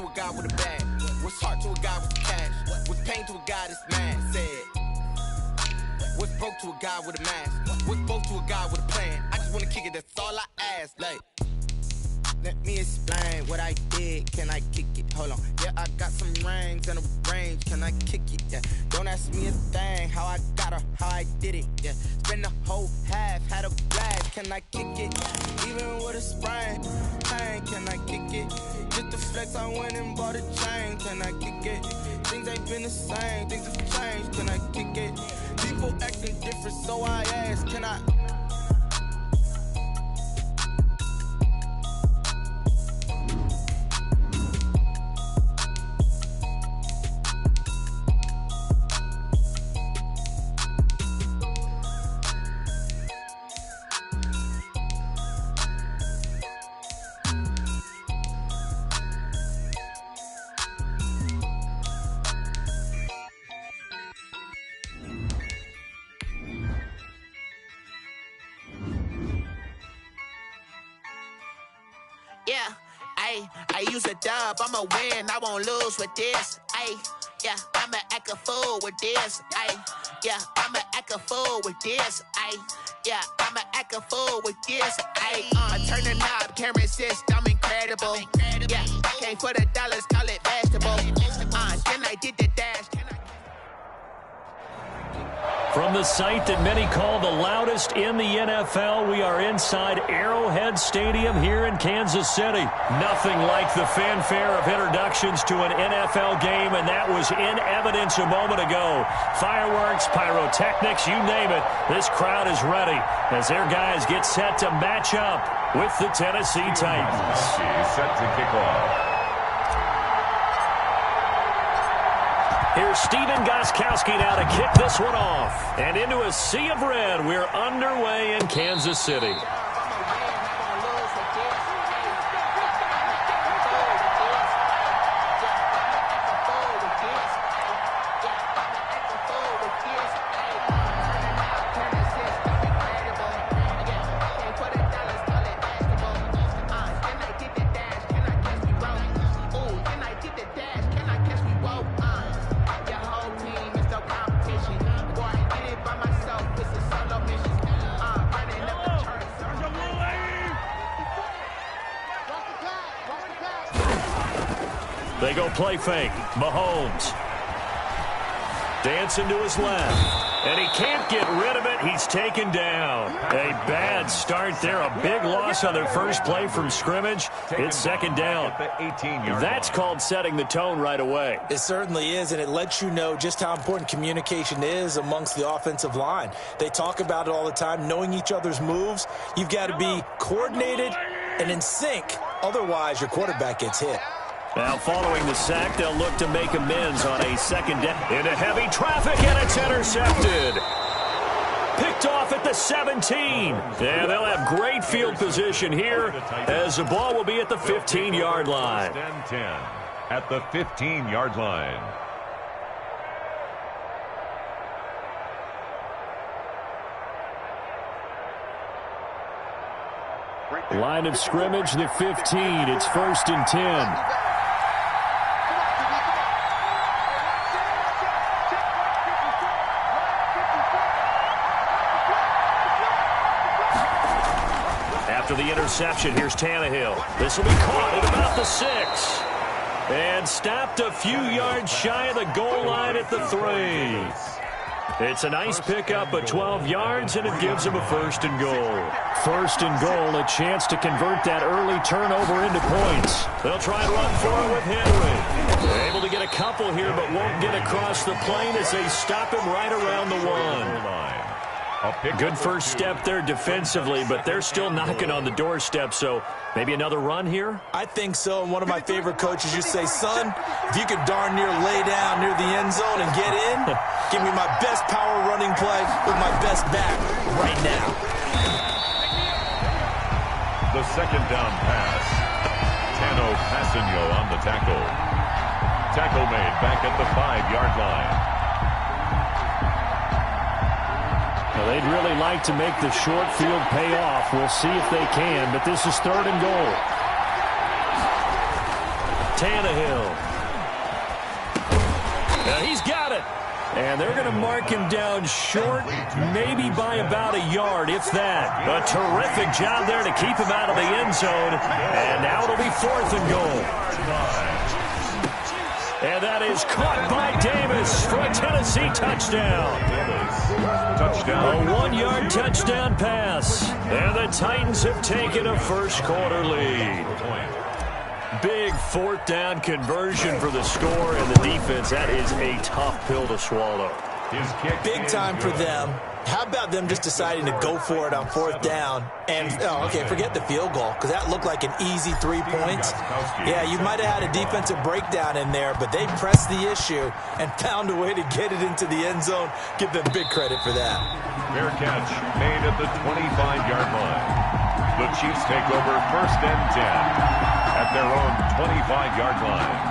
to a guy with a bag? What's heart to a guy with cash? What's pain to a guy that's mad? Said. What's broke to a guy with a mask? What's broke to a guy with a plan? I just wanna kick it, that's all I ask. Like, let me explain what I did. Can I kick it? Hold on. Yeah, I got some rings and a range. Can I kick it? Yeah. Don't ask me a thing. How I got her, how I did it. Yeah. Spend the whole half, had a blast. Can I kick it? Even with a sprain. Pain, can I kick it? Just the flex, I went and bought a chain. Can I kick it? Things ain't been the same. Things have changed. Can I kick it? People acting different, so I ask, can I? Yeah, I use a dub, I'ma win, I won't lose with this. Yeah, I'ma act a fool with this. Yeah, I'ma act a fool with this. Yeah, I'ma act a fool with this. I turn the knob, camera assist, I'm incredible. Yeah, came for the dollars, call it vegetable. Then I did the dash. From the site that many call the loudest in the NFL, we are inside Arrowhead Stadium here in Kansas City. Nothing like the fanfare of introductions to an NFL game, and that was in evidence a moment ago. Fireworks, pyrotechnics, you name it. This crowd is ready as their guys get set to match up with the Tennessee Titans. Set to kick off. Here's Steven Gostkowski now to kick this one off. And into a sea of red, we're underway in Kansas City. They go play fake. Mahomes. Dancing to his left. And he can't get rid of it. He's taken down. A bad start there. A big loss on their first play from scrimmage. It's second down. That's called setting the tone right away. It certainly is, and it lets you know just how important communication is amongst the offensive line. They talk about it all the time, knowing each other's moves. You've got to be coordinated and in sync. Otherwise, your quarterback gets hit. Now, following the sack, they'll look to make amends on a second down. Into heavy traffic, and it's intercepted. Picked off at the 17. And they'll have great field position here as the ball will be at the 15-yard line. 10-10 at the 15-yard line. Line of scrimmage, the 15. It's 1st and 10. After the interception, here's Tannehill. This will be caught at about the 6. And stopped a few yards shy of the goal line at the 3. It's a nice pickup of 12 yards, and it gives them a 1st and goal. 1st and goal, a chance to convert that early turnover into points. They'll try and run for it with Henry. They're able to get a couple here, but won't get across the plane as they stop him right around the 1. Good first step there defensively, but they're still knocking on the doorstep, so maybe another run here? I think so, and one of my favorite coaches just say, son, if you could darn near lay down near the end zone and get in, give me my best power running play with my best back right now. The second down pass. Tano Passanio on the tackle. Tackle made back at the 5-yard line. Well, they'd really like to make the short field pay off. We'll see if they can, but this is 3rd and goal. Tannehill. Now he's got it. And they're going to mark him down short, maybe by about a yard, if that. A terrific job there to keep him out of the end zone. And now it'll be 4th and goal. And that is caught by Davis for a Tennessee touchdown. A 1-yard touchdown pass. And the Titans have taken a first-quarter lead. Big 4th down conversion for the score, and the defense, that is a tough pill to swallow. Big time for them. How about them just deciding to go for it on 4th down? And, forget the field goal, because that looked like an easy 3 points. Yeah, you might have had a defensive breakdown in there, but they pressed the issue and found a way to get it into the end zone. Give them big credit for that. Fair catch made at the 25-yard line. The Chiefs take over 1st and 10 at their own 25-yard line.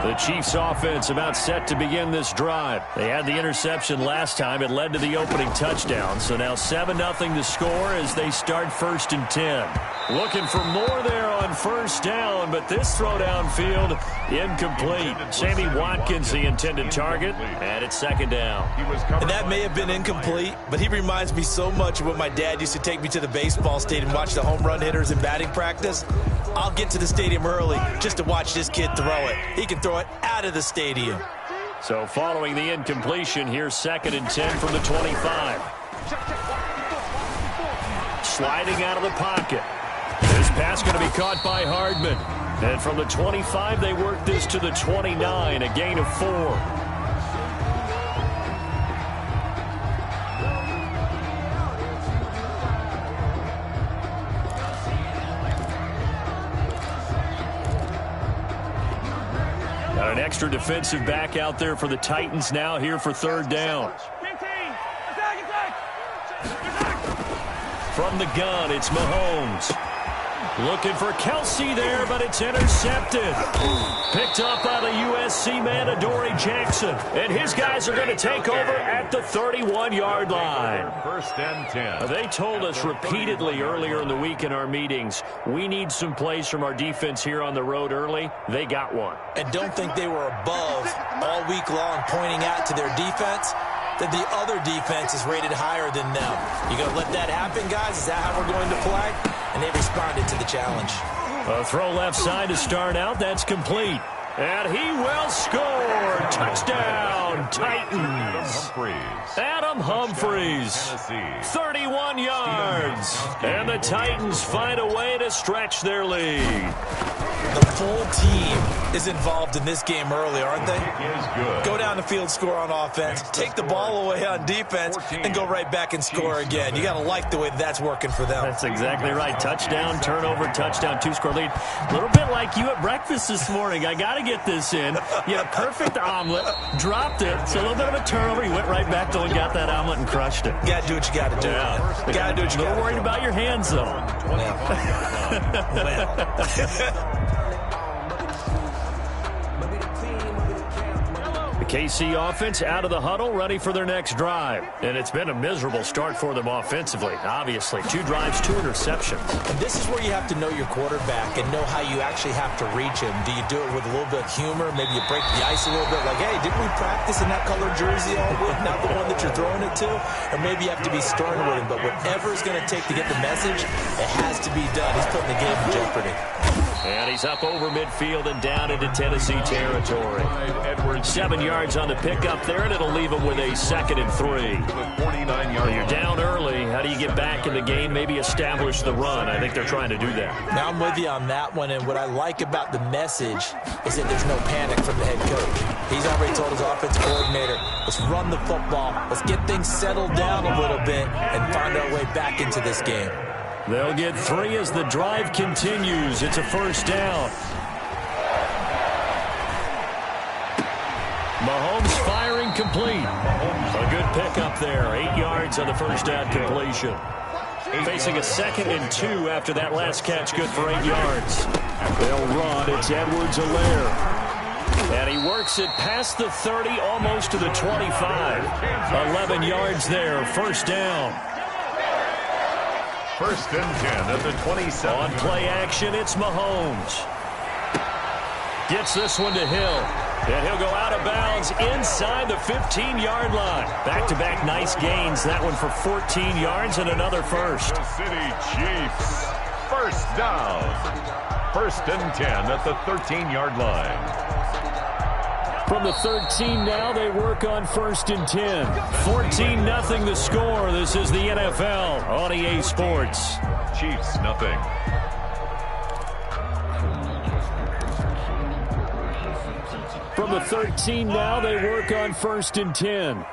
The Chiefs offense about set to begin this drive. They had the interception last time. It led to the opening touchdown. So now 7-0 to score as they start 1st and 10. Looking for more there on 1st down, but this throw downfield incomplete. Sammy Watkins, the intended target, and it's 2nd down. And that may have been incomplete, but he reminds me so much of when my dad used to take me to the baseball stadium and watch the home run hitters in batting practice. I'll get to the stadium early just to watch this kid throw it. He can throw it out of the stadium. So following the incompletion, here's 2nd and 10 from the 25. Sliding out of the pocket. This pass going to be caught by Hardman. And from the 25, they work this to the 29, a gain of 4. Got an extra defensive back out there for the Titans now here for 3rd down. From the gun, it's Mahomes. Looking for Kelsey there, but it's intercepted. Picked up by the USC man, Adoree Jackson. And his guys are going to take over at the 31-yard line. 1st and 10. They told us repeatedly earlier in the week in our meetings, we need some plays from our defense here on the road early. They got one. And don't think they were above all week long pointing out to their defense that the other defense is rated higher than them. You going to let that happen, guys? Is that how we're going to play? And they responded to the challenge. A throw left side to start out. That's complete. And he will score. Touchdown, Titans. Adam Humphries. 31 yards. And the Titans find a way to stretch their lead. The full team is involved in this game early, aren't they? Go down the field, score on offense, take the ball away on defense, and go right back and score again. You got to like the way that's working for them. That's exactly right. Touchdown, turnover, touchdown, 2-score lead. A little bit like you at breakfast this morning. I got to get this in. You had a perfect omelet, dropped it, so a little bit of a turnover. You went right back to and got that omelet and crushed it. You got to do what you got to do. Yeah. You got to do what you got to do. A little worried about your hands, though. The KC offense out of the huddle, ready for their next drive. And it's been a miserable start for them offensively, obviously. 2 drives, 2 interceptions. And this is where you have to know your quarterback and know how you actually have to reach him. Do you do it with a little bit of humor? Maybe you break the ice a little bit, like, hey, didn't we practice in that colored jersey all week? Not the one that you're throwing it to? Or maybe you have to be stern with him. But whatever it's going to take to get the message, it has to be done. He's putting the game in jeopardy. And he's up over midfield and down into Tennessee territory. 7 yards on the pickup there, and it'll leave him with a 2nd and 3. 49-yard. You're down early. How do you get back in the game? Maybe establish the run. I think they're trying to do that. Now I'm with you on that one, and what I like about the message is that there's no panic from the head coach. He's already told his offensive coordinator, let's run the football, let's get things settled down a little bit, and find our way back into this game. They'll get 3 as the drive continues. It's a 1st down. Mahomes firing complete. A good pickup there. 8 yards on the 1st down completion. Facing a 2nd and 2 after that last catch. Good for 8 yards. They'll run. It's Edwards-Helaire. And he works it past the 30, almost to the 25. 11 yards there. 1st down. First and 10 at the 27. On play action, it's Mahomes. Gets this one to Hill. And he'll go out of bounds inside the 15-yard line. Back-to-back nice gains. That one for 14 yards and another first. The City Chiefs. First down. First and 10 at the 13-yard line. From the 13 now, they work on first and 10. 14-0 the score. This is the NFL on EA Sports. Chiefs, nothing. From the 13 now, they work on first and 10.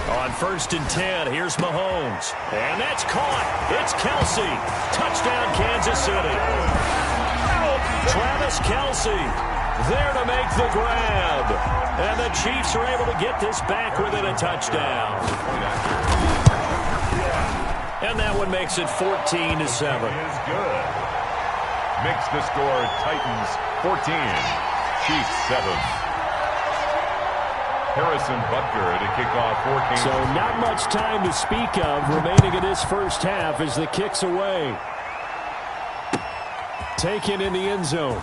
On first and 10, here's Mahomes. And that's caught. It's Kelsey. Touchdown, Kansas City. Travis Kelsey there to make the grab. And the Chiefs are able to get this back within a touchdown. And that one makes it 14-7. Is good. Makes the score Titans 14, Chiefs 7. Harrison Butker to kick off 14. So not much time to speak of remaining in this first half as the kick's away. Taken in the end zone.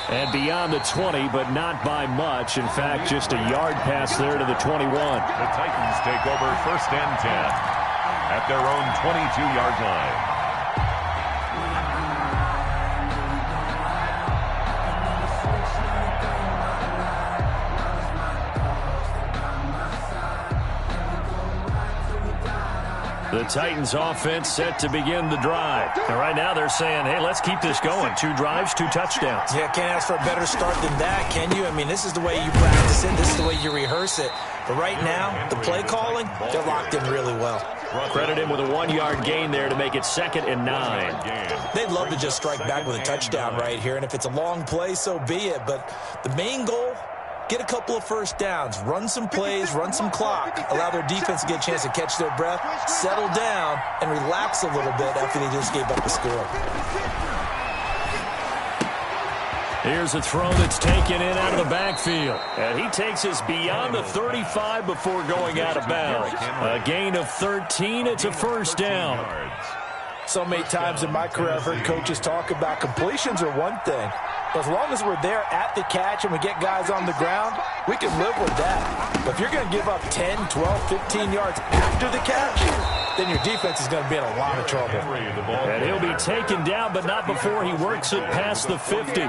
And beyond the 20, but not by much. In fact, just a yard pass there to the 21. The Titans take over first and 10 at their own 22-yard line. The Titans offense set to begin the drive. And right now they're saying, hey, let's keep this going. 2 drives, 2 touchdowns. Yeah, can't ask for a better start than that, can you? I mean, this is the way you practice it. This is the way you rehearse it. But right now, the play calling, they're locked in really well. Credit him with a 1-yard gain there to make it 2nd and 9. They'd love to just strike back with a touchdown right here. And if it's a long play, so be it. But the main goal, get a couple of first downs, run some plays, run some clock, allow their defense to get a chance to catch their breath, settle down, and relax a little bit after they just gave up the score. Here's a throw that's taken in out of the backfield. And he takes us beyond the 35 before going out of bounds. A gain of 13. It's a first down. So many times in my career I've heard coaches talk about completions are one thing. But as long as we're there at the catch and we get guys on the ground, we can live with that. But if you're going to give up 10, 12, 15 yards after the catch, then your defense is going to be in a lot of trouble. And he'll be taken down, but not before he works it past the 50.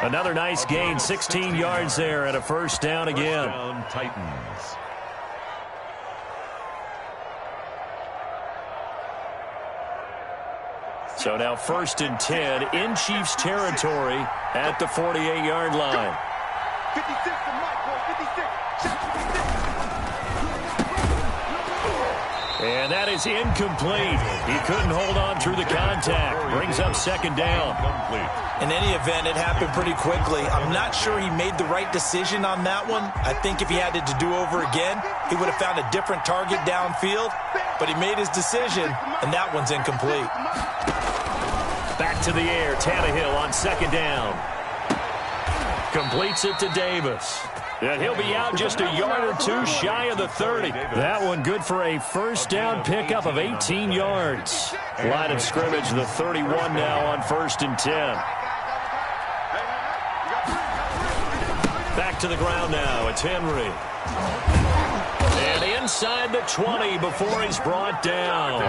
Another nice gain, 16 yards there, and a first down again. Titans. So now first and 10 in Chiefs territory at the 48-yard line. 56 to Michael, 56. And that is incomplete. He couldn't hold on through the contact. Brings up 2nd down. In any event, it happened pretty quickly. I'm not sure he made the right decision on that one. I think if he had it to do over again, he would have found a different target downfield. But he made his decision, and that one's incomplete. Back to the air, Tannehill on 2nd down. Completes it to Davis. And he'll be out just a yard or 2 shy of the 30. That one good for a first down pickup of 18 yards. Line of scrimmage, the 31 now on first and 10. Back to the ground now. It's Henry. And inside the 20 before he's brought down.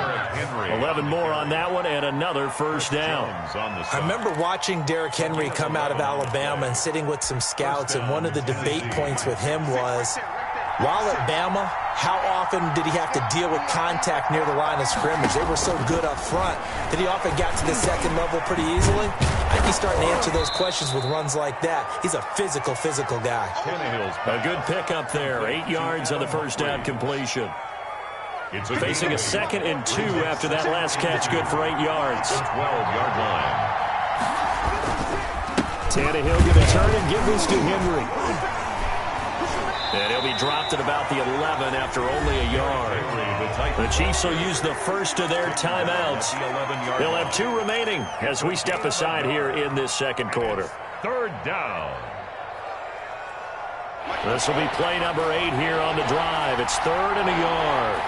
11 more on that one and another first down. I remember watching Derrick Henry come out of Alabama and sitting with some scouts, and one of the debate points with him was, while at Bama, how often did he have to deal with contact near the line of scrimmage? They were so good up front that he often got to the second level pretty easily. I think he's starting to answer those questions with runs like that. He's a physical guy. A good pickup there. 8 yards on the first down completion. Facing a 2nd and 2 after that last catch, good for 8 yards. 12-yard line. Tannehill going to turn and give this to Henry. And he'll be dropped at about the 11 after only a yard. The Chiefs will use the first of their timeouts. They'll have 2 remaining as we step aside here in this second quarter. 3rd down. This will be play number 8 here on the drive. It's 3rd and a yard.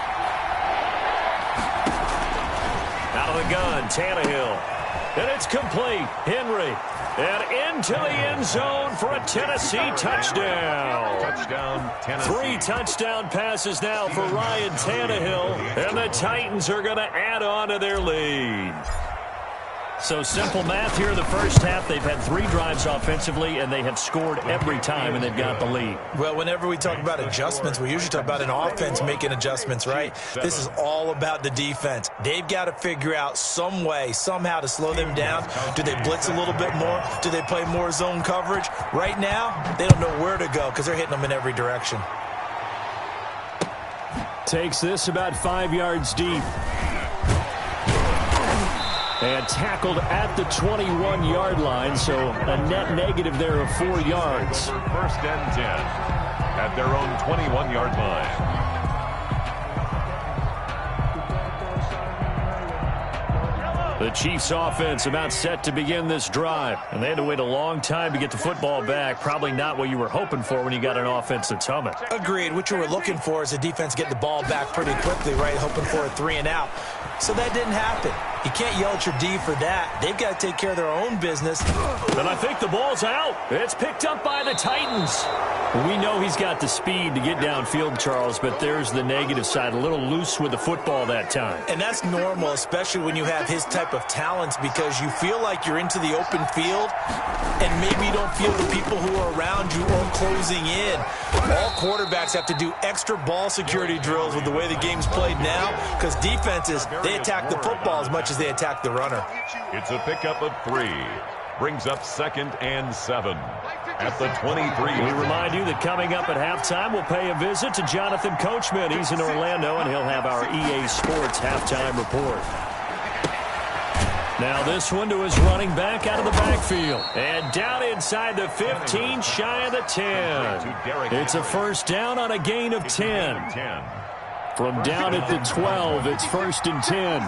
Out of the gun, Tannehill. And it's complete. Henry. And into the end zone for a Tennessee touchdown. Touchdown, Tennessee. 3 touchdown passes now for Ryan Tannehill. And the Titans are going to add on to their lead. So simple math here in the first half. They've had 3 drives offensively, and they have scored every time, and they've got the lead. Well, whenever we talk about adjustments, we usually talk about an offense making adjustments, right? This is all about the defense. They've got to figure out some way, somehow to slow them down. Do they blitz a little bit more? Do they play more zone coverage? Right now, they don't know where to go because they're hitting them in every direction. Takes this about 5 yards deep. And tackled at the 21-yard line, so a net negative there of 4 yards. 1st and 10 at their own 21-yard line. The Chiefs offense about set to begin this drive. And they had to wait a long time to get the football back. Probably not what you were hoping for when you got an offense that's humming. Agreed. What you were looking for is a defense get the ball back pretty quickly, right? Hoping for a 3 and out. So that didn't happen. You can't yell at your D for that. They've got to take care of their own business. And I think the ball's out. It's picked up by the Titans. We know he's got the speed to get downfield, Charles, but there's the negative side. A little loose with the football that time. And that's normal, especially when you have his type of talents, because you feel like you're into the open field and maybe you don't feel the people who are around you or closing in. All quarterbacks have to do extra ball security drills with the way the game's played now, because defenses, they attack the football as much as they attack the runner. It's a pickup of 3. Brings up 2nd and 7 at the 23. We remind you that coming up at halftime, we'll pay a visit to Jonathan Coachman. He's in Orlando, and he'll have our EA Sports halftime report. Now this one to his running back out of the backfield. And down inside the 15, shy of the 10. It's a first down on a gain of 10. From down at the 12, it's 1st and 10.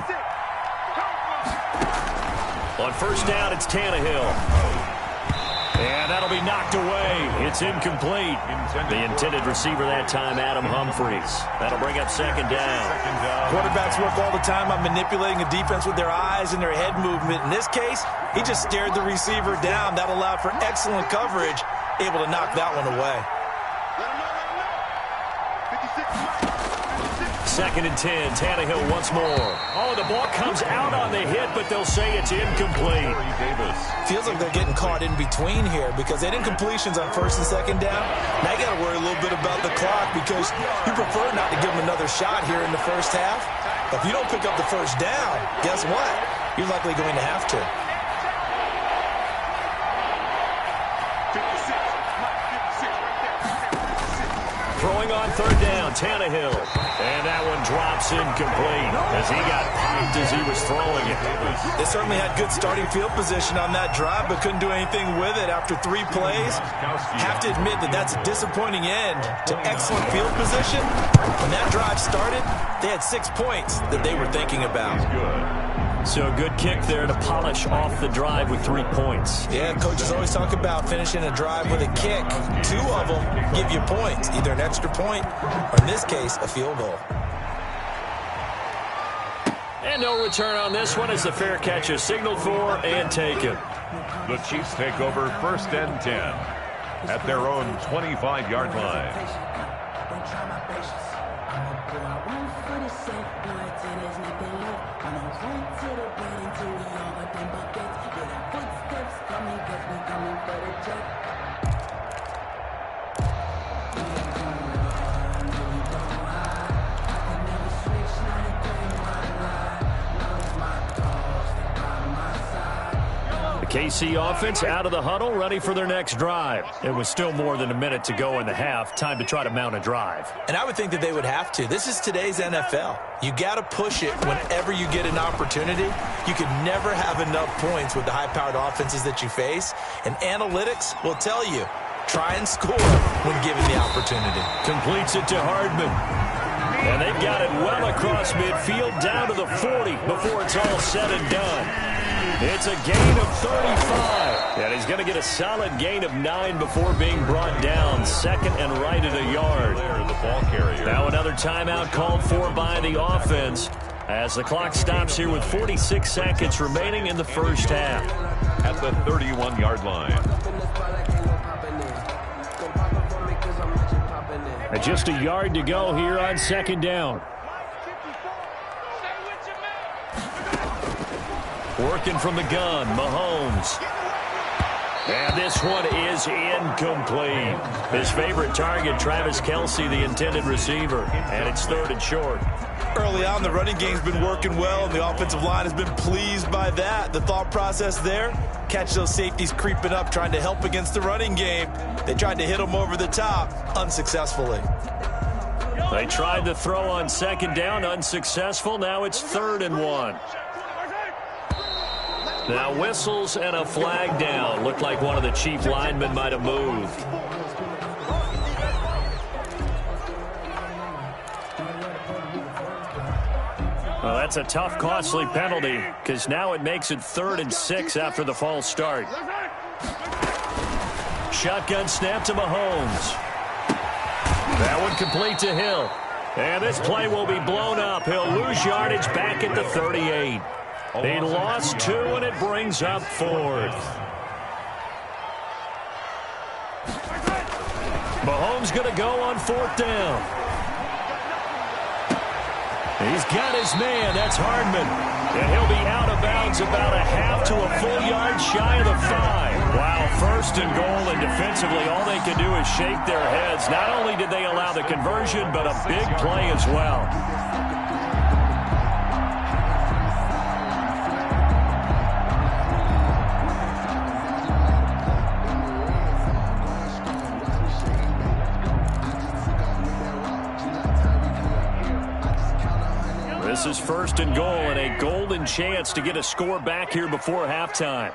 On first down, it's Tannehill. And that'll be knocked away. It's incomplete. The intended receiver that time, Adam Humphries. That'll bring up 2nd down. Quarterbacks work all the time on manipulating a defense with their eyes and their head movement. In this case, he just stared the receiver down. That allowed for excellent coverage, able to knock that one away. 2nd and 10. Tannehill once more. Oh, the ball comes out on the hit, but they'll say it's incomplete. Feels like they're getting caught in between here because they did incompletions on 1st and 2nd down. Now you got to worry a little bit about the clock because you prefer not to give them another shot here in the first half. If you don't pick up the first down, guess what? You're likely going to have to. Throwing on 3rd down, Tannehill. And that one drops incomplete as he got popped as he was throwing it. They certainly had good starting field position on that drive, but couldn't do anything with it after 3 plays. Have to admit that that's a disappointing end to excellent field position. When that drive started, they had 6 points that they were thinking about. So a good kick there to polish off the drive with 3 points. Yeah, coaches always talk about finishing a drive with a kick. 2 of them give you points, either an extra point or, in this case, a field goal. And no return on this one as the fair catch is signaled for and taken. The Chiefs take over 1st and 10 at their own 25-yard line. KC offense out of the huddle, ready for their next drive. It was still more than a minute to go in the half. Time to try to mount a drive. And I would think that they would have to. This is today's NFL. You got to push it whenever you get an opportunity. You can never have enough points with the high-powered offenses that you face. And analytics will tell you, try and score when given the opportunity. Completes it to Hardman. And they've got it well across midfield down to the 40 before it's all said and done. It's a gain of 35. And he's going to get a solid gain of 9 before being brought down. Second and right at a yard. The ball carrier. Now another timeout called for by the offense as the clock stops here with 46 seconds remaining in the first half. At the 31-yard line. And just a yard to go here on second down. Working from the gun, Mahomes. And this one is incomplete. His favorite target, Travis Kelce, the intended receiver. And it's third and short. Early on, the running game's been working well, and the offensive line has been pleased by that. The thought process there, catch those safeties creeping up, trying to help against the running game. They tried to hit them over the top, unsuccessfully. They tried to throw on second down, unsuccessful. Now it's 3rd and 1. Now whistles and a flag down. Looked like one of the chief linemen might have moved. Well, that's a tough, costly penalty because now it makes it 3rd and 6 after the false start. Shotgun snap to Mahomes. That one complete to Hill. And this play will be blown up. He'll lose yardage back at the 38. They lost 2, and it brings up 4th. Mahomes going to go on 4th down. He's got his man. That's Hardman. And he'll be out of bounds about a half to a full yard shy of the 5. Wow, 1st and goal, and defensively all they can do is shake their heads. Not only did they allow the conversion, but a big play as well. This is 1st and goal and a golden chance to get a score back here before halftime.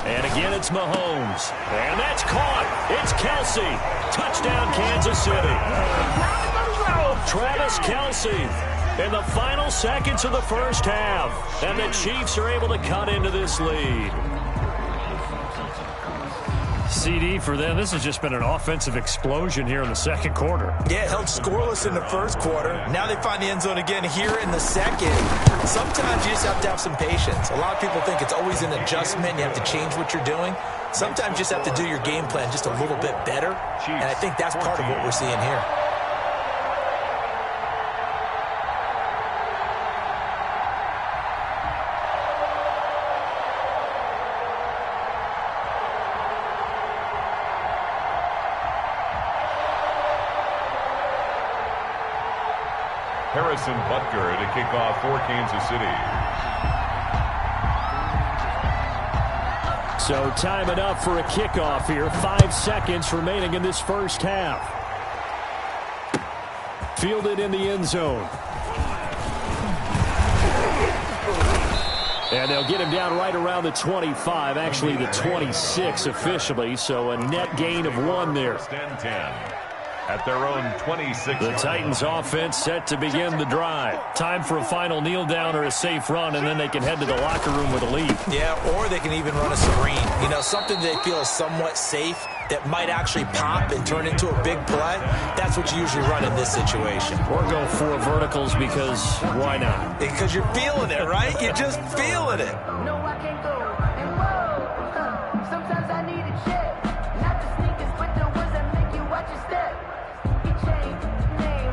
And again, it's Mahomes. And that's caught. It's Kelce. Touchdown, Kansas City. Travis Kelce in the final seconds of the first half. And the Chiefs are able to cut into this lead. CD for them. This has just been an offensive explosion here in the second quarter. Yeah, held scoreless in the first quarter. Now they find the end zone again here in the second. Sometimes you just have to have some patience. A lot of people think it's always an adjustment. You have to change what you're doing. Sometimes you just have to do your game plan just a little bit better. And I think that's part of what we're seeing here. Harrison Butker to kick off for Kansas City. So time it up for a kickoff here. 5 seconds remaining in this first half. Fielded in the end zone. And they'll get him down right around the 25, actually the 26 officially, so a net gain of 1 there. 10. At their own 26. The Titans offense set to begin the drive. Time for a final kneel down or a safe run, and then they can head to the locker room with a lead. Yeah, or they can even run a screen. You know, something they feel is somewhat safe that might actually pop and turn into a big play. That's what you usually run in this situation. Or go 4 verticals because why not? Because you're feeling it, right? You're just feeling it. No, I can't go. And whoa, sometimes I need a check. Not the sneakers, but the ones that make you watch your step.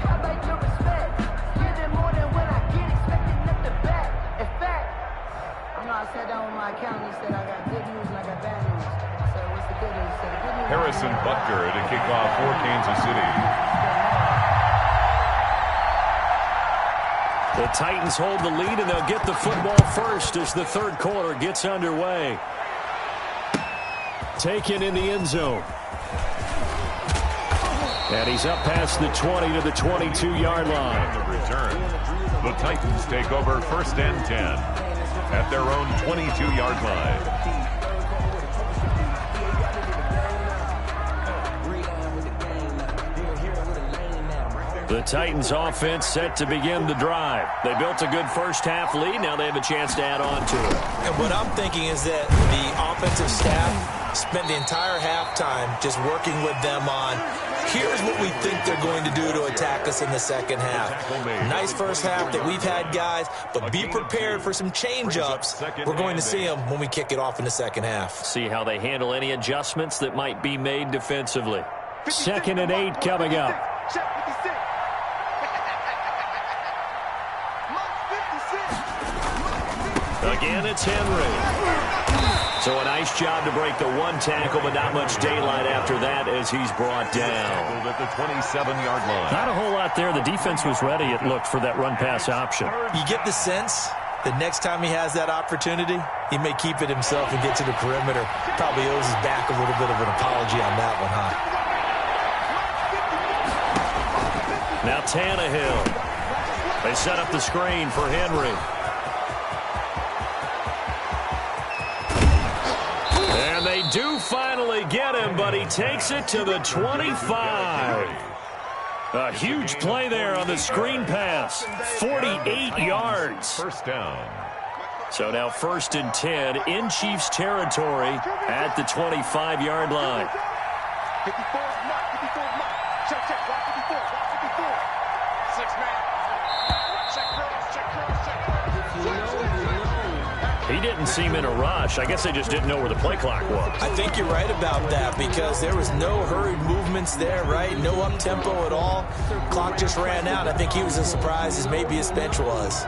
How about your respect? Give it more than what I get, expecting up the back. In fact, I know I sat down with my accountant, he said I got good news and I got bad news. So what's the good news? So the good news Harrison Butker to kick off for Kansas City. The Titans hold the lead, and they'll get the football first as the third quarter gets underway. Taken in the end zone. And he's up past the 20 to the 22-yard line. The return. The Titans take over 1st and 10 at their own 22-yard line. The Titans offense set to begin the drive. They built a good first-half lead. Now they have a chance to add on to it. And what I'm thinking is that the offensive staff spent the entire halftime just working with them on, here's what we think they're going to do to attack us in the second half. Nice first half that we've had, guys, but be prepared for some change-ups. We're going to see them when we kick it off in the second half. See how they handle any adjustments that might be made defensively. 2nd and 8 coming up. Again, it's Henry. So a nice job to break the one tackle, but not much daylight after that as he's brought down. At the 27-yard line. Not a whole lot there. The defense was ready, it looked, for that run-pass option. You get the sense that next time he has that opportunity, he may keep it himself and get to the perimeter. Probably owes his back a little bit of an apology on that one, huh? Now Tannehill. They set up the screen for Henry. And they do finally get him, but he takes it to the 25. A huge play there on the screen pass. 48 yards. First down. So now 1st and 10 in Chiefs territory at the 25-yard line. 54 mark, 54 mark. Check, check, block 54, block 54. 6 man. Check cross, check cross, check cross. He didn't seem in a rush. I guess they just didn't know where the play clock was. I think you're right about that because there was no hurried movements there, right? No up-tempo at all. Clock just ran out. I think he was as surprised as maybe his bench was.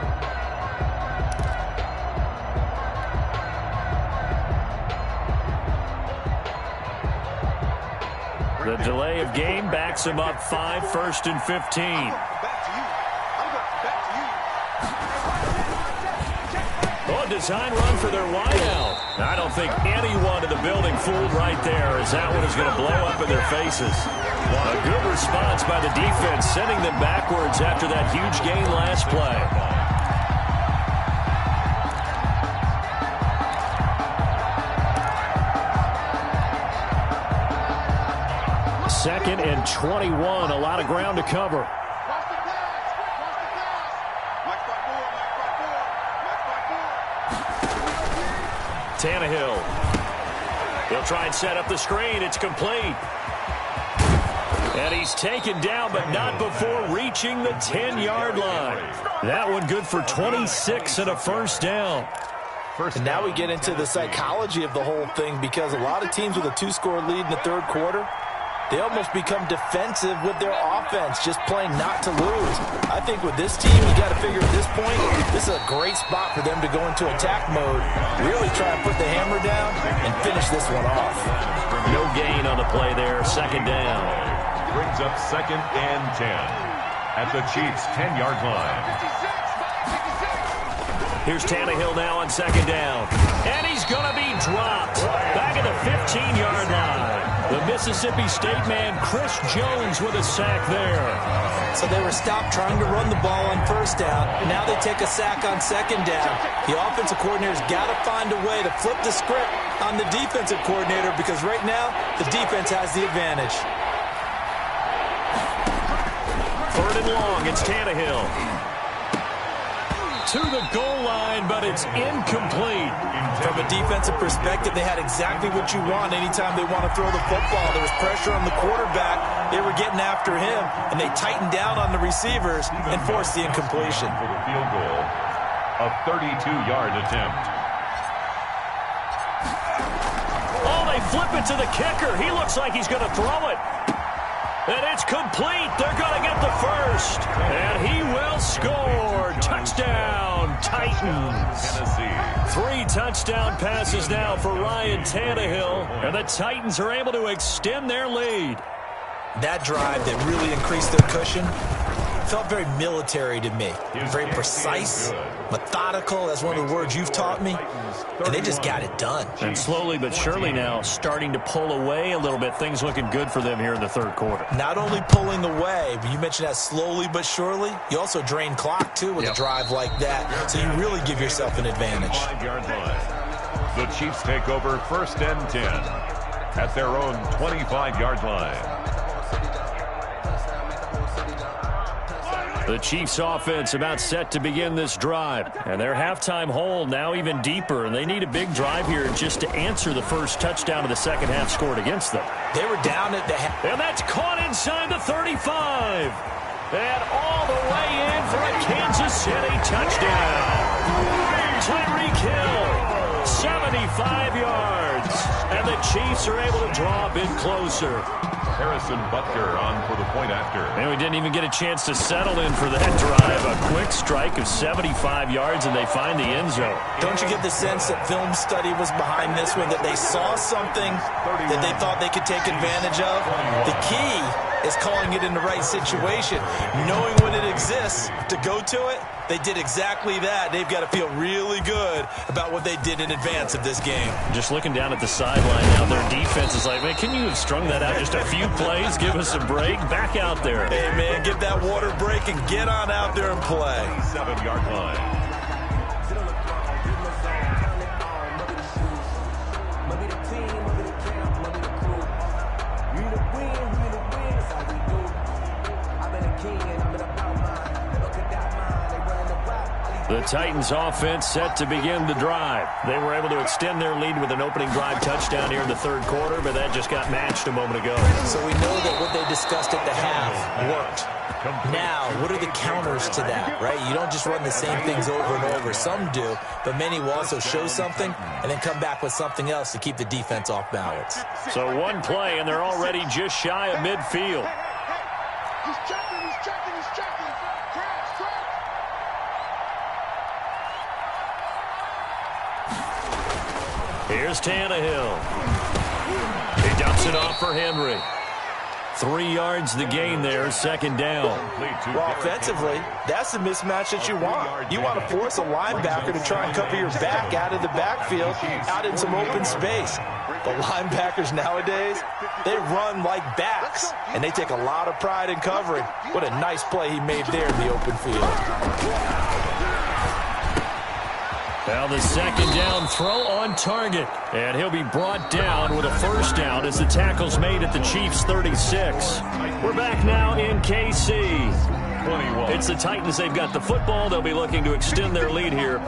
The delay of game backs him up 5, 1st and 15. Oh, design run for their wideout. I don't think anyone in the building fooled right there, as that one is going to blow up in their faces. A good response by the defense, sending them backwards after that huge gain last play. 2nd and 21, a lot of ground to cover. Tannehill. He'll try and set up the screen. It's complete. And he's taken down, but not before reaching the 10-yard line. That one good for 26 and a first down. And now we get into the psychology of the whole thing because a lot of teams with a 2-score lead in the third quarter, they almost become defensive with their offense, just playing not to lose. I think with this team, you got to figure at this point, this is a great spot for them to go into attack mode, really try and put the hammer down and finish this one off. No gain on the play there, 2nd down. Brings up 2nd and 10 at the Chiefs' 10-yard line. Here's Tannehill now on 2nd down. And he's going to be dropped back at the 15-yard line. The Mississippi State man, Chris Jones, with a sack there. So they were stopped trying to run the ball on 1st down. Now they take a sack on 2nd down. The offensive coordinator's got to find a way to flip the script on the defensive coordinator because right now the defense has the advantage. 3rd and long, it's Tannehill. To the goal line, but it's incomplete. From a defensive perspective, they had exactly what you want anytime they want to throw the football. There was pressure on the quarterback. They were getting after him, and they tightened down on the receivers and forced the incompletion. For the field goal, a 32-yard attempt. Oh, they flip it to the kicker. He looks like he's going to throw it. And it's complete. They're going to get the first. And he will score. Touchdown, Titans. Tennessee. 3 touchdown passes now for Ryan Tannehill. And the Titans are able to extend their lead. That drive that really increased their cushion felt very military to me. Very precise, methodical. That's one of the words you've taught me. And they just got it done. And slowly but surely now starting to pull away a little bit. Things looking good for them here in the third quarter. Not only pulling away, but you mentioned that slowly but surely. You also drain clock, too, with a drive like that. So you really give yourself an advantage. 5-yard line. The Chiefs take over 1st and 10 at their own 25-yard line. The Chiefs offense about set to begin this drive. And their halftime hole now even deeper. And they need a big drive here just to answer the first touchdown of the second half scored against them. They were down at the half. And that's caught inside the 35. And all the way in for a Kansas City touchdown. Tyreek Hill, 75 yards. And the Chiefs are able to draw a bit closer. Harrison Butker on for the point after. And we didn't even get a chance to settle in for that drive. A quick strike of 75 yards, and they find the end zone. Don't you get the sense that film study was behind this one, that they saw something that they thought they could take advantage of? The key is calling it in the right situation, knowing when it exists to go to it. They did exactly that. They've got to feel really good about what they did in advance of this game. Just looking down at the sideline now, their defense is like, man, can you have strung that out just a few plays? Give us a break. Back out there. Hey, man, give that water break and get on out there and play. 7-yard line. The Titans offense set to begin the drive. They were able to extend their lead with an opening drive touchdown here in the third quarter, but that just got matched a moment ago. So we know that what they discussed at the half worked. Now, what are the counters to that, right? You don't just run the same things over and over. Some do, but many will also show something and then come back with something else to keep the defense off balance. So one play, and they're already just shy of midfield. He's checking, he's checking, he's checking. Crash, crash. Here's Tannehill. He dumps it off for Henry. 3 yards the gain there, second down. Well, offensively, that's the mismatch that you want. You want to force a linebacker to try and cover your back out of the backfield, out in some open space. But linebackers nowadays, they run like backs, and they take a lot of pride in covering. What a nice play he made there in the open field. Now the second down throw on target. And he'll be brought down with a first down as the tackle's made at the Chiefs' 36. We're back now in KC. 21. It's the Titans. They've got the football. They'll be looking to extend their lead here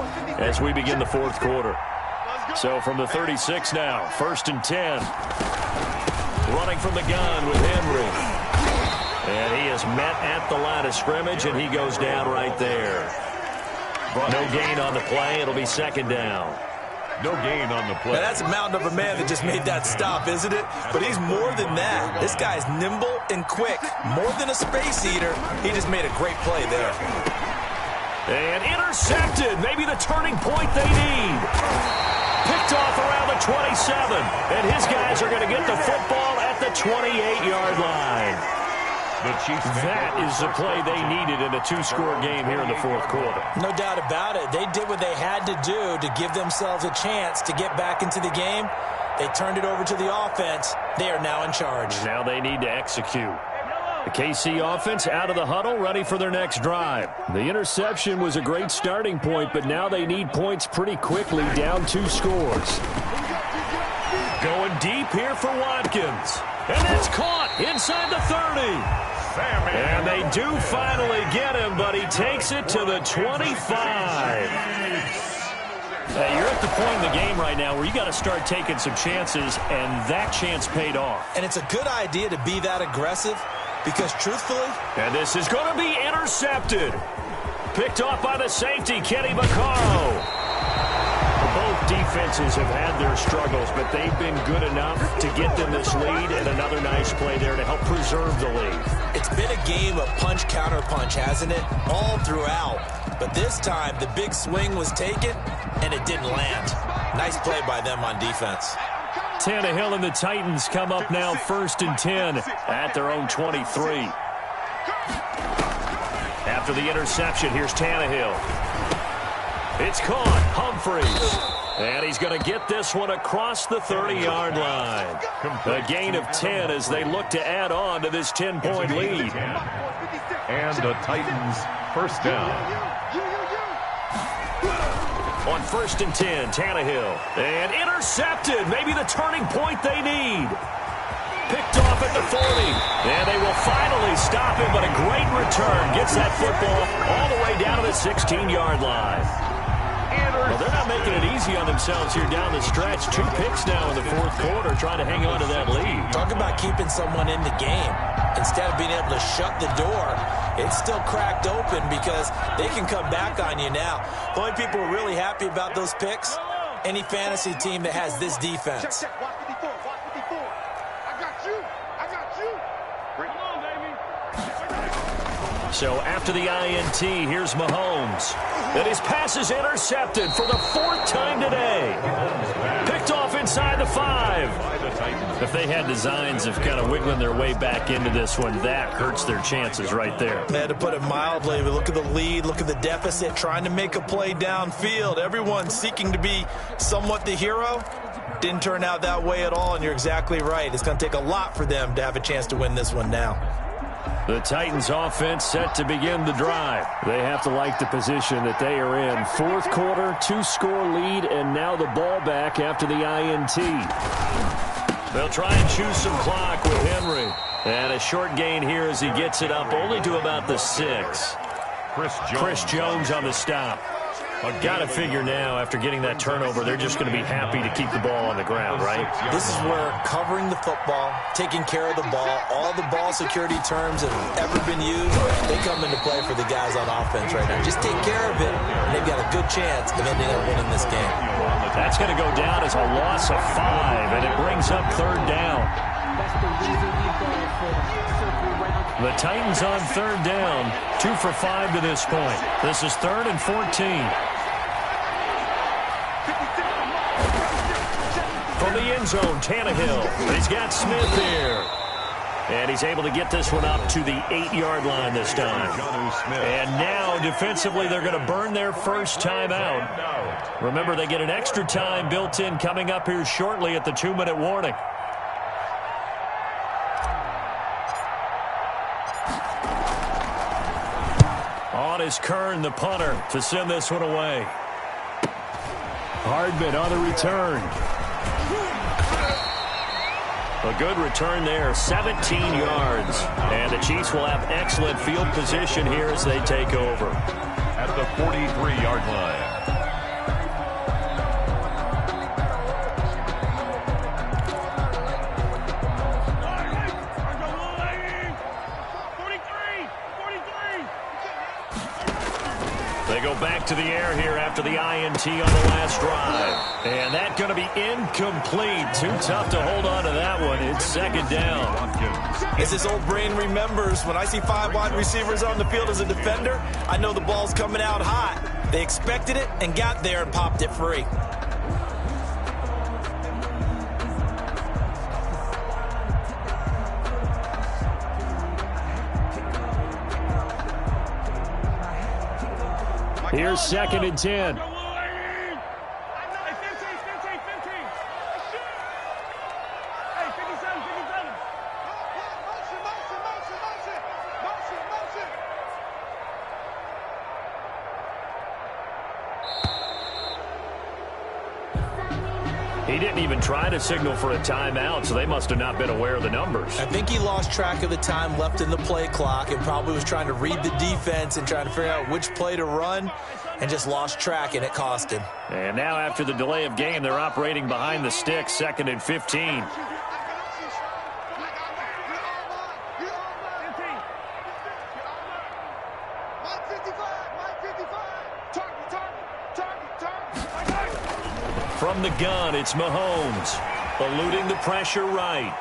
as we begin the fourth quarter. So from the 36 now, 1st and 10. Running from the gun with Henry. And he is met at the line of scrimmage, and he goes down right there. No gain on the play. It'll be second down. No gain on the play. Now that's a mountain of a man that just made that stop, isn't it? But he's more than that. This guy's nimble and quick. More than a space eater. He just made a great play there. And intercepted. Maybe the turning point they need. Picked off around the 27. And his guys are going to get the football at the 28-yard line. That is the play they needed in a two-score game here in the fourth quarter. No doubt about it. They did what they had to do to give themselves a chance to get back into the game. They turned it over to the offense. They are now in charge. Now they need to execute. The KC offense out of the huddle, ready for their next drive. The interception was a great starting point, but now they need points pretty quickly, down 2 scores. Going deep here for Watkins. And it's caught inside the 30. And they do finally get him, but he takes it to the 25. Hey, you're at the point in the game right now where you got to start taking some chances, and that chance paid off. And it's a good idea to be that aggressive because, truthfully... And this is going to be intercepted. Picked off by the safety, Kenny Vaccaro. Both defenses have had their struggles, but they've been good enough to get them this lead, and another nice play there to help preserve the lead. It's been a game of punch-counter-punch, hasn't it? All throughout. But this time, the big swing was taken, and it didn't land. Nice play by them on defense. Tannehill and the Titans come up now 1st and 10 at their own 23. After the interception, here's Tannehill. It's caught. Humphreys. And he's going to get this one across the 30-yard line. A gain of 10 as they look to add on to this 10-point lead. And the Titans first down. On 1st and 10, Tannehill. And intercepted. Maybe the turning point they need. Picked off at the 40. And they will finally stop him, but a great return. Gets that football all the way down to the 16-yard line. Well, they're not making it easy on themselves here down the stretch. 2 picks now in the fourth quarter, trying to hang on to that lead. Talk about keeping someone in the game. Instead of being able to shut the door, it's still cracked open because they can come back on you now. The only people who are really happy about those picks, any fantasy team that has this defense. Check, watch 54, watch 54. I got you. Bring it on, baby. So after the INT, here's Mahomes. And his pass is intercepted for the 4th time today. Picked off inside the 5. If they had designs of kind of wiggling their way back into this one, that hurts their chances right there. They had to put it mildly, but look at the lead, look at the deficit, trying to make a play downfield. Everyone seeking to be somewhat the hero. Didn't turn out that way at all, and you're exactly right. It's going to take a lot for them to have a chance to win this one now. The Titans offense set to begin the drive. They have to like the position that they are in. 4th quarter, 2-score lead, and now the ball back after the INT. They'll try and choose some clock with Henry. And a short gain here as he gets it up only to about the 6. Chris Jones on the stop. I've got to figure now, after getting that turnover, they're just going to be happy to keep the ball on the ground, right? This is where covering the football, taking care of the ball, all the ball security terms that have ever been used, they come into play for the guys on offense right now. Just take care of it, and they've got a good chance of ending up winning this game. That's going to go down as a loss of 5, and it brings up 3rd down. The Titans on 3rd down, 2 for 5 to this point. This is 3rd and 14. From the end zone, Tannehill. He's got Smith here. And he's able to get this one up to the 8-yard line this time. And now, defensively, they're going to burn their first time out. Remember, they get an extra time built in coming up here shortly at the 2-minute warning. On is Kern, the punter, to send this one away. Hardman on the return. A good return there, 17 yards. And the Chiefs will have excellent field position here as they take over. At the 43-yard line. They go back to the air here after the INT on the last drive. And that's going to be incomplete. Too tough to hold on to that one. It's 2nd down. As his old brain remembers, when I see 5 wide receivers on the field as a defender, I know the ball's coming out hot. They expected it and got there and popped it free. Here's 2nd and 10. He didn't even try to signal for a timeout, so they must have not been aware of the numbers. I think he lost track of the time left in the play clock and probably was trying to read the defense and trying to figure out which play to run and just lost track, and it cost him. And now after the delay of game, they're operating behind the sticks, 2nd and 15. From the gun, it's Mahomes, eluding the pressure right.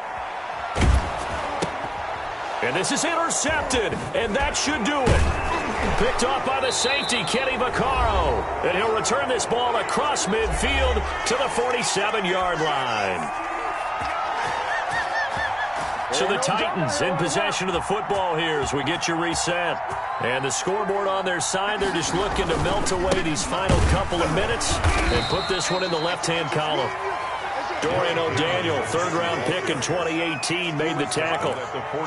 And this is intercepted, and that should do it. Picked off by the safety, Kenny Vaccaro. And he'll return this ball across midfield to the 47-yard line. So the Titans in possession of the football here as we get you reset. And the scoreboard on their side, they're just looking to melt away these final couple of minutes and put this one in the left-hand column. Dorian O'Daniel, 3rd-round pick in 2018, made the tackle.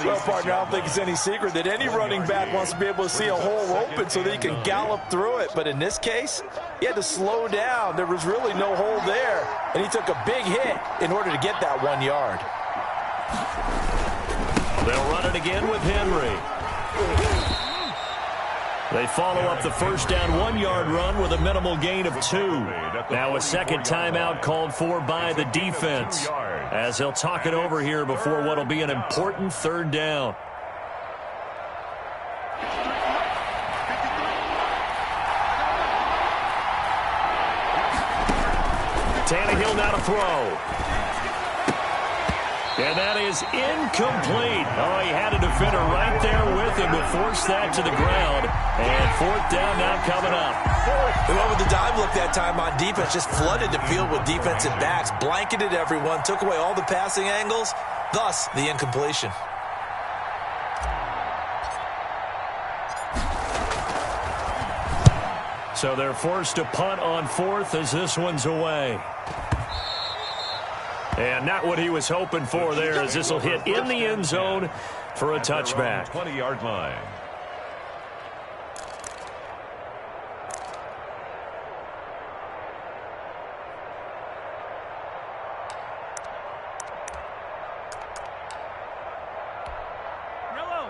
Well, partner, I don't think it's any secret that any running back wants to be able to see a hole open so that he can gallop through it. But in this case, he had to slow down. There was really no hole there, and he took a big hit in order to get that 1 yard. They'll run it again with Henry. They follow up the first down 1-yard run with a minimal gain of 2. Now a second timeout called for by the defense, as he'll talk it over here before what will be an important third down. Tannehill now to throw. And that is incomplete. Oh, he had a defender right there with him to force that to the ground. And fourth down now coming up. They went with the dive look that time on defense, just flooded the field with defensive backs, blanketed everyone, took away all the passing angles, thus the incompletion. So they're forced to punt on fourth as this one's away. And not what he was hoping for there, as this will hit in the end zone for a touchback. 20-yard line.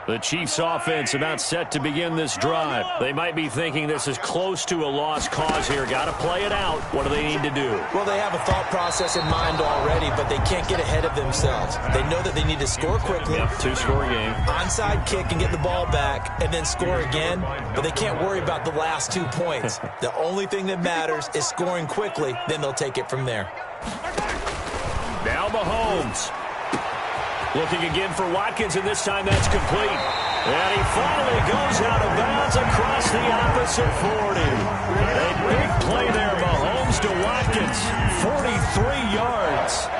The Chiefs offense about set to begin this drive. They might be thinking this is close to a lost cause here. Got to play it out. What do they need to do? Well, they have a thought process in mind already, but they can't get ahead of themselves. They know that they need to score quickly. Yep, 2-score game. Onside kick and get the ball back and then score again, but they can't worry about the last 2 points. The only thing that matters is scoring quickly, then they'll take it from there. Now Mahomes. Looking again for Watkins, and this time that's complete. And he finally goes out of bounds across the opposite 40. A big play there, Mahomes to Watkins. 43 yards.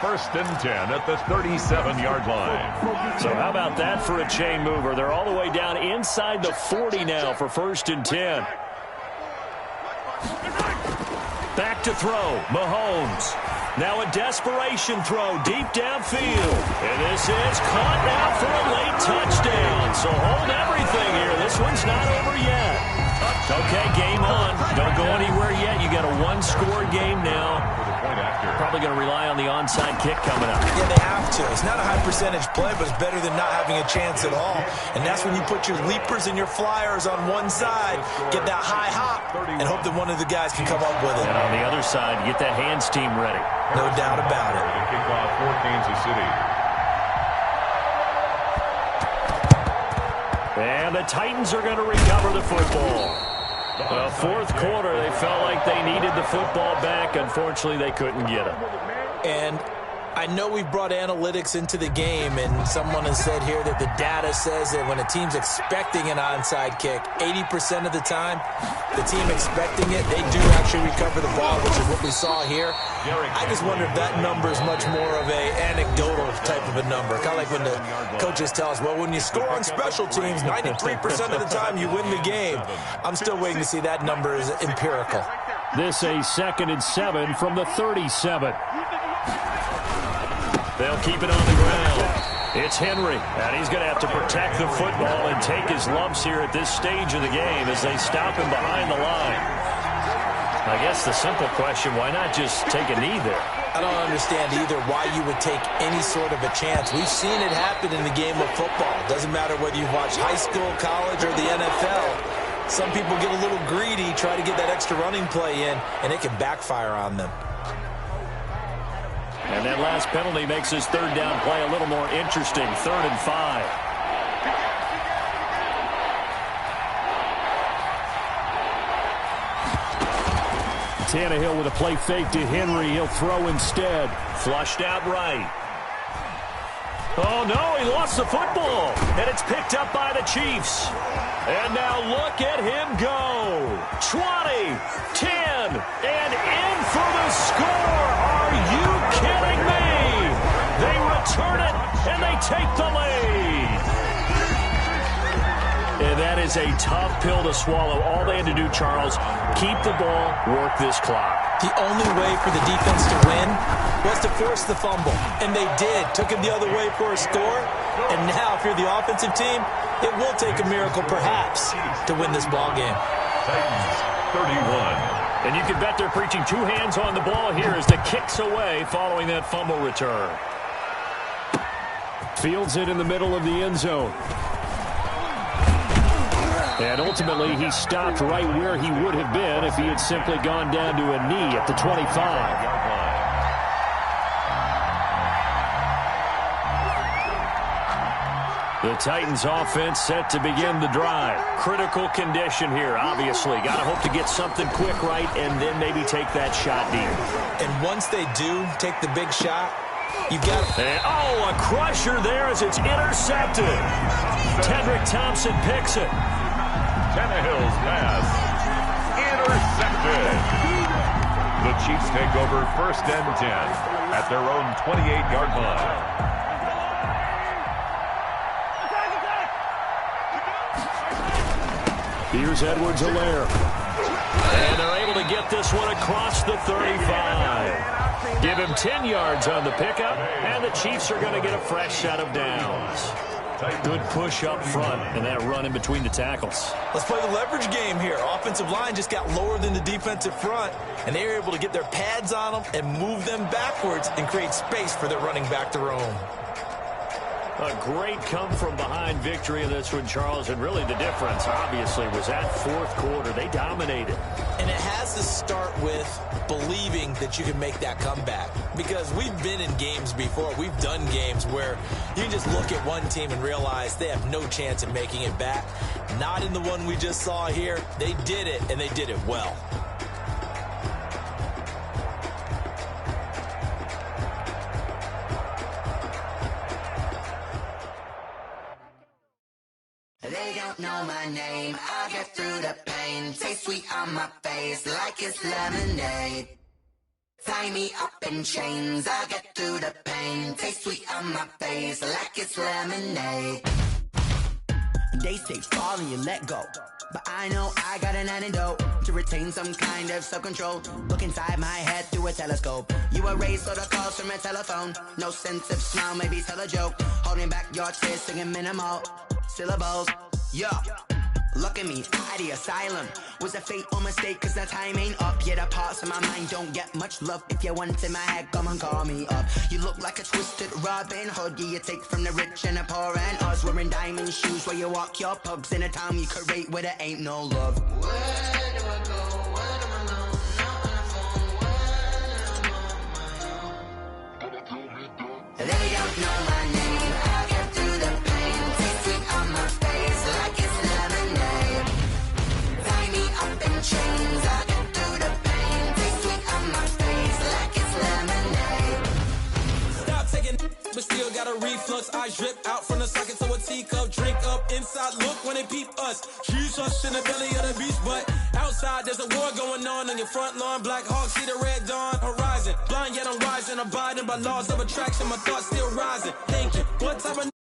First and 10 at the 37-yard line. So how about that for a chain mover? They're all the way down inside the 40 now for first and 10. Back to throw, Mahomes. Now a desperation throw deep downfield. And this is caught now for a late touchdown. So hold everything here. This one's not over yet. Okay, game on. Don't go anywhere yet. You got a 1-score game now. Probably going to rely on the onside kick coming up. Yeah, they have to. It's not a high percentage play, but it's better than not having a chance at all. And that's when you put your leapers and your flyers on one side, get that high hop, and hope that one of the guys can come up with it. And on the other side, get that hands team ready. No doubt about it. Kickoff for Kansas City. And the Titans are going to recover the football. Fourth quarter, they felt like they needed the football back. Unfortunately, they couldn't get it. And I know we brought analytics into the game, and someone has said here that the data says that when a team's expecting an onside kick, 80% of the time, the team expecting it, they do actually recover the ball, which is what we saw here. I just wonder if that number is much more of a anecdotal type of a number. Kind of like when the coaches tell us, well, when you score on special teams, 93% of the time you win the game. I'm still waiting to see that number is empirical. This a 2nd and 7 from the 37. They'll keep it on the ground. It's Henry, and he's going to have to protect the football and take his lumps here at this stage of the game as they stop him behind the line. I guess the simple question, why not just take a knee there? I don't understand either why you would take any sort of a chance. We've seen it happen in the game of football. It doesn't matter whether you watch high school, college, or the NFL. Some people get a little greedy, try to get that extra running play in, and it can backfire on them. And that last penalty makes his third down play a little more interesting. 3rd and 5. Tannehill with a play fake to Henry. He'll throw instead. Flushed out right. Oh, no, he lost the football. And it's picked up by the Chiefs. And now look at him go. 20, 10, and in for the score. Are you kidding me? They return it, and they take the lead. And that is a tough pill to swallow. All they had to do, Charles, keep the ball, work this clock. The only way for the defense to win was to force the fumble. And they did. Took it the other way for a score. And now, if you're the offensive team, it will take a miracle, perhaps, to win this ball game. Titans, 31. And you can bet they're preaching 2 hands on the ball here as the kick's away following that fumble return. Fields it in the middle of the end zone. And ultimately, he stopped right where he would have been if he had simply gone down to a knee at the 25. The Titans offense set to begin the drive. Critical condition here, obviously. Got to hope to get something quick right and then maybe take that shot deep. And once they do take the big shot, you've got to... And, a crusher there as it's intercepted. Tedrick Thompson picks it. Tannehill's pass intercepted. The Chiefs take over 1st and 10 at their own 28-yard line. Here's Edwards-Helaire. And they're able to get this one across the 35. Give him 10 yards on the pickup, and the Chiefs are going to get a fresh set of downs. Good push up front and that run in between the tackles. Let's play the leverage game here. Offensive line just got lower than the defensive front, and they were able to get their pads on them and move them backwards and create space for their running back to roam. A great come-from-behind victory in this one, Charles, and really the difference, obviously, was that 4th quarter. They dominated. And it has to start with believing that you can make that comeback, because we've been in games before. We've done games where you can just look at one team and realize they have no chance of making it back. Not in the one we just saw here. They did it, and they did it well. They don't know my name, I'll get through the pain. Taste sweet on my face like it's lemonade. Tie me up in chains, I'll get through the pain. Taste sweet on my face like it's lemonade. They say fall and you let go, but I know I got an antidote to retain some kind of self-control. Look inside my head through a telescope. You erase all the calls from a telephone. No sense of smile, maybe tell a joke. Holding back your tears, singing minimal syllables. Yeah, look at me, at the asylum. Was a fate or mistake, cause the time ain't up. Yet the parts of my mind don't get much love. If you want in my head, come and call me up. You look like a twisted Robin Hood. Yeah, you take from the rich and the poor and us. Wearing diamond shoes where you walk your pugs in a town you create where there ain't no love. Where do I go? Where am I alone? Not on the phone when I'm on my own. They don't know my name, I'll get through the pain. Taste sweet on my face like it's lemonade. Tie me up in chains, I'll get through the pain. Taste sweet on my face like it's lemonade. Stop taking, but still got a reflux. I drip out from the socket to a teacup. Drink up inside, look when they peep us. She's us in the belly of the beach, but outside there's a war going on your front lawn. Black Hawk, see the red dawn horizon. Blind yet I'm rising, abiding by laws of attraction. My thoughts still rising. Thinking, what type of